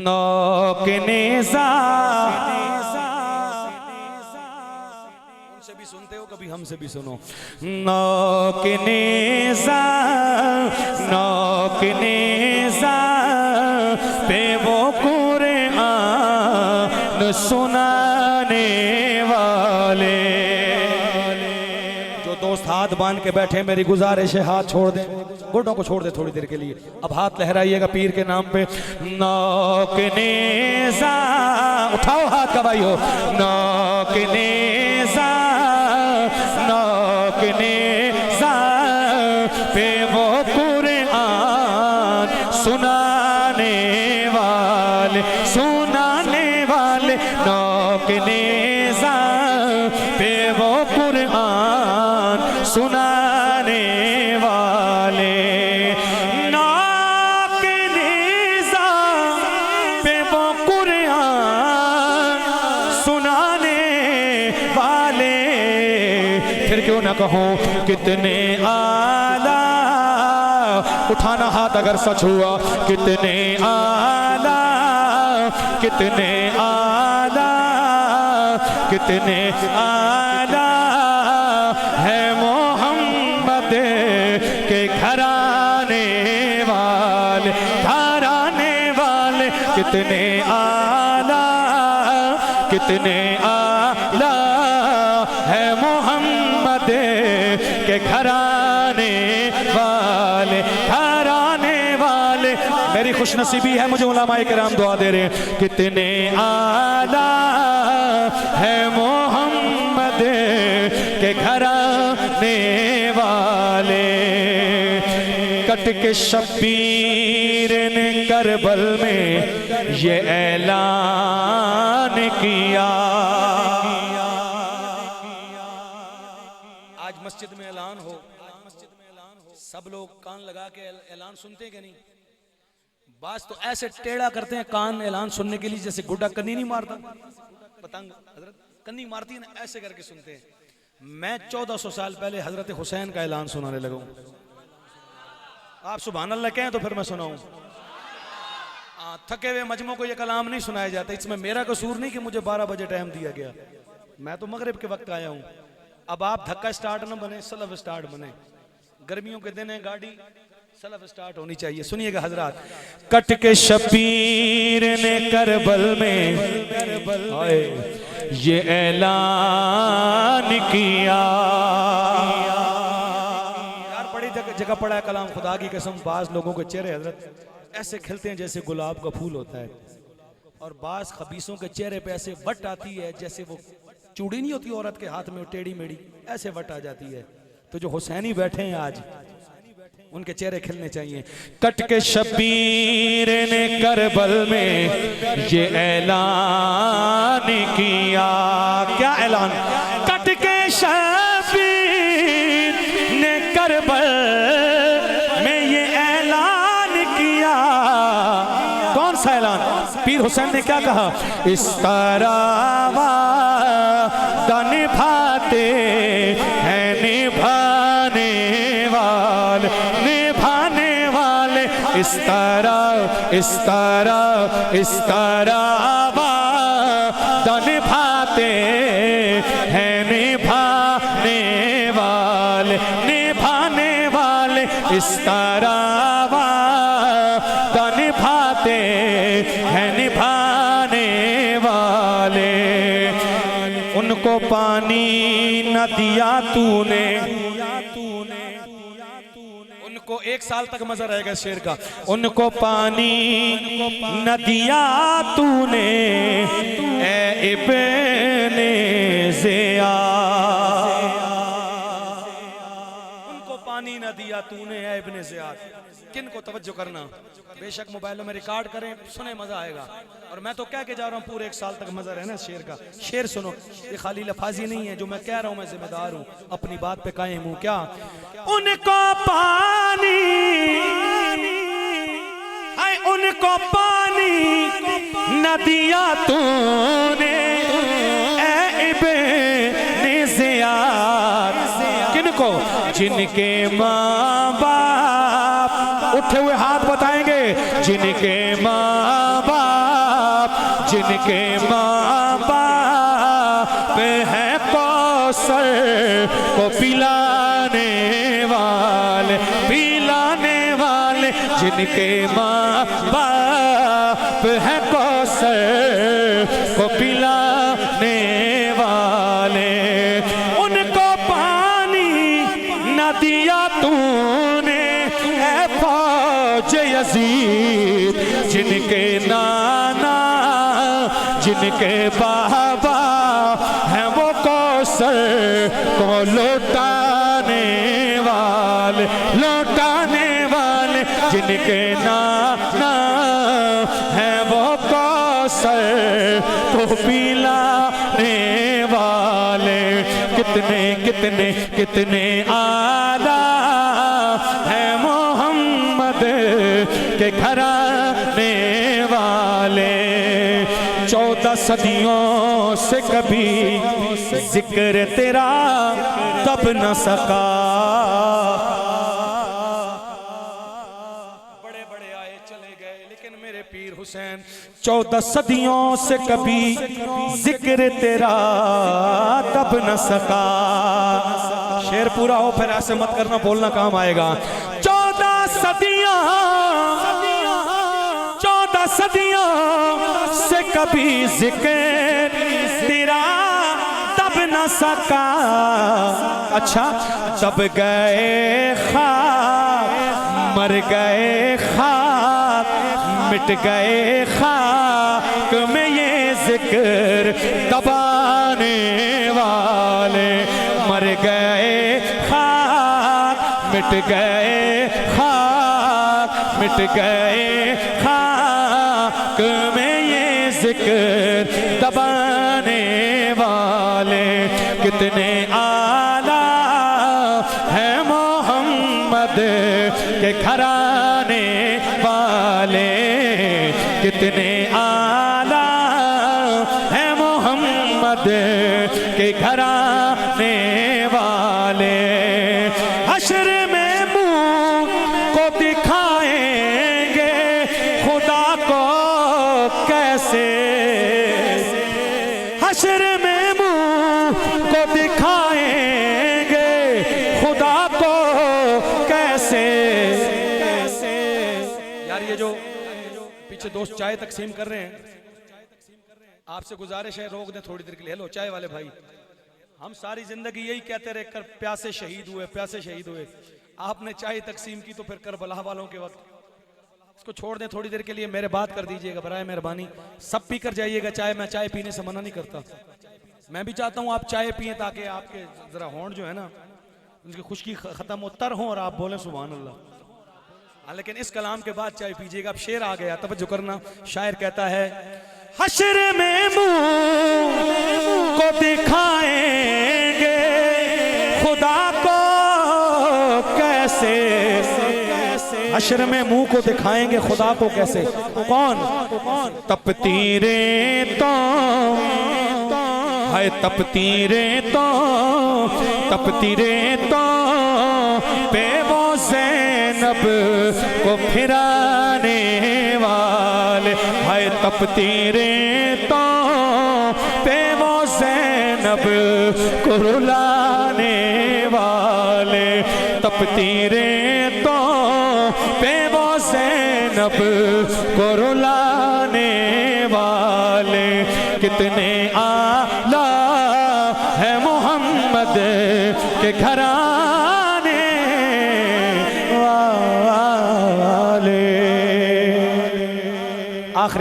नौकनेज़ा उनसे भी सुनते हो, कभी हमसे भी सुनो। नौकनेज़ा नौकनेज़ा पे वो कुरान सुनाने वाले। जो दोस्त हाथ बांध के बैठे, मेरी गुजारिश है हाथ छोड़ दें, घुटनों को छोड़ दे थोड़ी देर के लिए। अब हाथ लहराइएगा पीर के नाम पे। नौकनेज़ा, उठाओ हाथ का भाई हो। नौकनेज़ा नौकनेज़ा पे वो कुरान सुनाने वाले, सुनाने वाले। नौकनेज़ा पे वो कुरान सुनाने वाले। नौकनेज़ा पे वो कुरान सुनाने वाले। फिर क्यों ना कहूँ कितने आला, उठाना हाथ अगर सच हुआ। कितने आला, कितने आला, कितने आला है मोहम्मद के घराने वाले, घराने वाले। कितने आला, कितने आला है मोहम्मद के घराने वाले, घराने वाले। मेरी खुशनसीबी है, मुझे उलमाए किराम दुआ दे रहे हैं। कितने आला है मोहम्मद के घराने वाले। कट के शब्बीर ने करबल में ये ऐलान किया। आज मस्जिद में ऐलान हो, सब लोग कान लगा के ऐलान सुनते हैं कि नहीं? बास तो ऐसे टेढ़ा करते हैं कान ऐलान सुनने के लिए, जैसे गुड्डा कन्नी नहीं मारता, पतंग हजरत कन्नी मारती है ना, ऐसे करके सुनते हैं। मैं 1400 साल पहले हजरत हुसैन का ऐलान सुनाने लगा हूं। आप सुभान अल्लाह कहें तो फिर मैं सुनाऊं। थके हुए मजमों को ये कलाम नहीं सुनाया जाता। इसमें मेरा कसूर नहीं कि मुझे 12 बजे टाइम दिया गया, मैं तो मगरिब के वक्त आया हूं। अब आप धक्का स्टार्ट न बने, सलफ स्टार्ट बने। गर्मियों के दिन है, गाड़ी सलफ स्टार्ट होनी चाहिए। सुनिएगा हजरात। कट के शबीर ने करबल में ये ऐलान किया। यार बड़ी जगह पड़ा है कलाम, खुदा की कसम। बाज लोगों के चेहरे हजरत ऐसे खिलते हैं जैसे गुलाब का फूल होता है, और बाज खबीसों के चेहरे पे ऐसे वट आती है जैसे वो चूड़ी नहीं होती औरत के हाथ में, टेढ़ी मेढ़ी ऐसे वट आ जाती है। तो जो हुसैनी बैठे हैं आज, उनके चेहरे खिलने चाहिए। कट के शबीर ने करबल में ये ऐलान किया। क्या ऐलान? कट के शबीर ने करबल में ये ऐलान किया। कौन सा ऐलान? पीर हुसैन ने क्या कहा? इस तरह निभाते हैं निभाने वाले, निभाने वाले। इस तरह इस तरह इस तरह निभाते हैं निभाने वाले, निभाने वाले। इस तरह निभाते हैं निभाने वाले। उनको पानी न दिया तूने, उनको 1 साल तक मजा रहेगा शेर का। उनको पानी न दिया तूने ए इब्ने ज़ियाद, उनको पानी न दिया तूने ए इब्ने ज़ियाद। किन को तवज्जो करना, बेशक मोबाइलों में रिकॉर्ड करें, सुने मजा आएगा। और मैं तो कह के जा रहा हूँ पूरे 1 साल तक मजा रहना शेर का। शेर सुनो, ये खाली लफाजी नहीं है, जो मैं कह रहा हूँ मैं जिम्मेदार हूँ, अपनी बात पे कायम हूँ। क्या? उनको पानी है, उनको पानी न दिया तूने ए इब्ने ज़ियाद। किनको? जिनके माँ बाप, उठे हुए हाथ बताएंगे, जिनके माँ बाप जिनके माँ बाप है कौसर को पिलाने वाले, जिनके माँ बाप है कौसर को पिलाने वाले, उनको पानी न दिया तूने ऐ फौज यजीद, जिनके नाना जिनके बाबा हैं वो कौसर को लौटाने वाले, जिनके नाना हैं वो कौसर को पिलाने वाले। कितने कितने कितने आला है मोहम्मद के घराने वाले। 14 सदियों से कभी जिक्र तेरा दब न सका, बड़े बड़े आए चले गए लेकिन मेरे पीर हुसैन 14 सदियों से कभी जिक्र तेरा दब न सका। शेर पूरा हो फिर ऐसे मत करना, बोलना काम आएगा। 14 सदियों से कभी जिक्र तेरा दब न सका। अच्छा, दब गए खाक, मर गए खाक, मिट गए खाक में ये जिक्र दबाने वाले, मर गए खाक, मिट गए खाक, मिट गए खाक में ये जिक्र दबाने वाले। कितने आला है मोहम्मद के घराने वाले, कितने आला है मोहम्मद के घराने वाले। हश्र में मुंह को दिखाएंगे खुदा को कैसे, हश्र में मुंह को दिखाएंगे खुदा को कैसे। यार ये जो पीछे दोस्त चाय तकसीम कर रहे हैं, आपसे गुजारिश है रोक दें थोड़ी देर के लिए। हेलो चाय वाले भाई, हम सारी जिंदगी यही कहते रह कर प्यासे शहीद हुए, प्यासे शहीद हुए। आपने चाय तकसीम की तो फिर करबला वालों के वक्त इसको छोड़ दें थोड़ी देर के लिए। मेरे बात कर दीजिएगा बराए मेहरबानी, सब पी कर जाइएगा चाय। मैं चाय पीने से मना नहीं करता, मैं भी चाहता हूँ आप चाय पिए ताकि आपके जरा होंठ जो है ना उनकी खुशकी खत्म हो, तर हो और आप बोले सुभान अल्लाह। लेकिन इस कलाम के बाद चाय पीजिएगा। अब शेर आ गया, तवज्जो करना। शायर कहता है, हश्र में मुंह को दिखाएंगे खुदा को कैसे, हश्र में मुंह को दिखाएंगे खुदा को कैसे। कौन? तपती रेतों है, तपती रेतों, तपती रेतों पे वो ज़ैनब को फिराने वाले, है तपती रेतों पे वो ज़ैनब को रुलाने वाले, तपती रेतों पे वो ज़ैनब को रुलाने वाले। कितने आला है मोहम्मद के घराने वाले। आखिरी